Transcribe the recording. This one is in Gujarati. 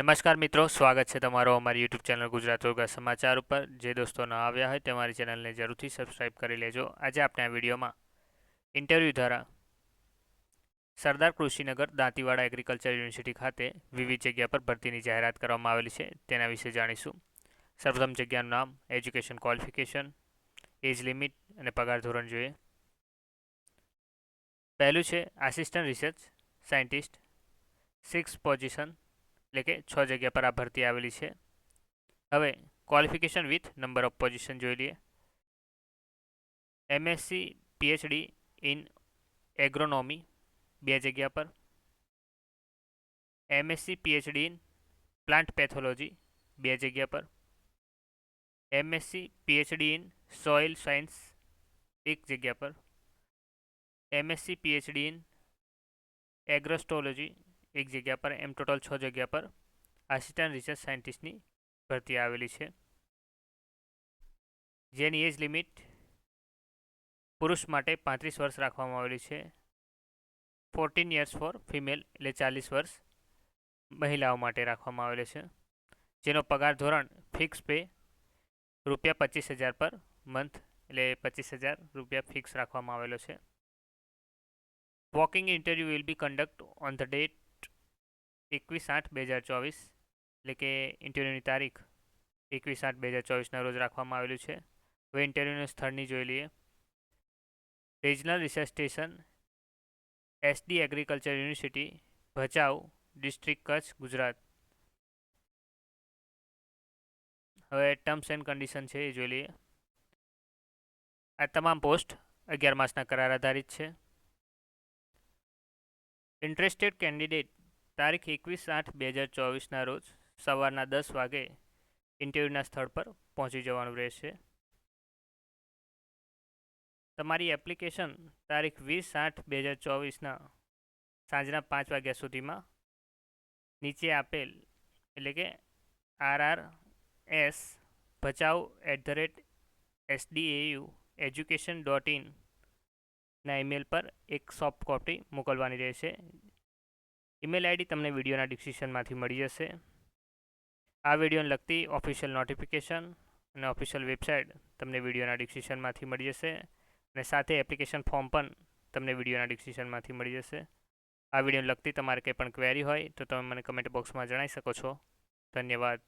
નમસ્કાર મિત્રો, સ્વાગત છે તમારો અમારી યુટ્યુબ ચેનલ ગુજરાત રોગા સમાચાર ઉપર. જે દોસ્તો ન આવ્યા હોય તે મારી ચેનલને જરૂરથી સબસ્ક્રાઇબ કરી લેજો. આજે આપણે આ વિડીયોમાં ઇન્ટરવ્યૂ દ્વારા સરદાર કૃષિનગર દાંતીવાડા એગ્રીકલ્ચર યુનિવર્સિટી ખાતે વિવિધ જગ્યા પર ભરતીની જાહેરાત કરવામાં આવેલી છે, તેના વિશે જાણીશું. સર્વપ્રથમ જગ્યાનું નામ, એજ્યુકેશન ક્વોલિફિકેશન, એજ લિમિટ અને પગાર ધોરણ જોઈએ. પહેલું છે આસિસ્ટન્ટ રિસર્ચ સાયન્ટિસ્ટ, 6 પોઝિશન, એટલે કે 6 જગ્યા પર આ ભરતી આવેલી છે. હવે qualification with number of position જોઈ લઈએ. એમએસસી પીએચડી ઇન એગ્રોનોમી 2 જગ્યા પર, MSc PhD in plant pathology 2 જગ્યા પર, MSc PhD in soil science 1 જગ્યા પર, એમએસસી પીએચડી ઇન એગ્રોસ્ટોલોજી 1 જગ્યા પર. એમ ટોટલ 6 જગ્યા પર આસિસ્ટન્ટ રિસર્ચ સાયન્ટિસ્ટની ભરતી આવેલી છે, જેની એજ લિમિટ પુરુષ માટે 35 વર્ષ રાખવામાં આવેલી છે. 14 યર્સ ફોર ફિમેલ, એટલે 40 વર્ષ મહિલાઓ માટે રાખવામાં આવેલો છે. જેનો પગાર ધોરણ ફિક્સ પે ₹25,000 પર મંથ, એટલે 25,000 રૂપિયા ફિક્સ રાખવામાં આવેલો છે. Walking interview will be conduct on the date 21/8/2024, એટલે કે ઇન્ટરવ્યૂની તારીખ 21/8/2024ના રોજ રાખવામાં આવેલું છે. હવે ઇન્ટરવ્યૂના સ્થળની જોઈ લઈએ. Regional research station, SD agriculture university, Bhachau, district Kutch, Gujarat. હવે ટર્મ્સ એન્ડ કન્ડિશન છે એ જોઈ લઈએ. આ તમામ પોસ્ટ 11 માસના કરાર આધારિત છે. ઇન્ટરેસ્ટેડ કેન્ડિડેટ તારીખ 21/8/2024ના રોજ સવારના 10 વાગે ઇન્ટરવ્યૂના સ્થળ પર પહોંચી જવાનું રહેશે. તમારી એપ્લિકેશન તારીખ 20/8/2024ના સાંજના 5 વાગ્યા સુધીમાં નીચે આપેલ, એટલે કે RRS bhachau@sdau education.in ના ઈમેલ પર એક સોફ્ટ કોપી મોકલવાની રહેશે. ઈમેલ આઈડી તમને વિડીયોના ડિસ્ક્રિપ્શનમાંથી મળી જશે. આ વિડીયોને લગતી ઓફિશિયલ નોટિફિકેશન અને ઓફિશિયલ વેબસાઇટ તમને વિડીયોના ડિસ્ક્રિપ્શનમાંથી મળી જશે, અને સાથે એપ્લિકેશન ફોર્મ પણ તમને વિડીયોના ડિસ્ક્રિપ્શનમાંથી મળી જશે. આ વિડીયોને લગતી તમારે કંઈ પણ ક્વેરી હોય તો તમે મને કમેન્ટ બોક્સમાં જણાવી શકો છો. ધન્યવાદ.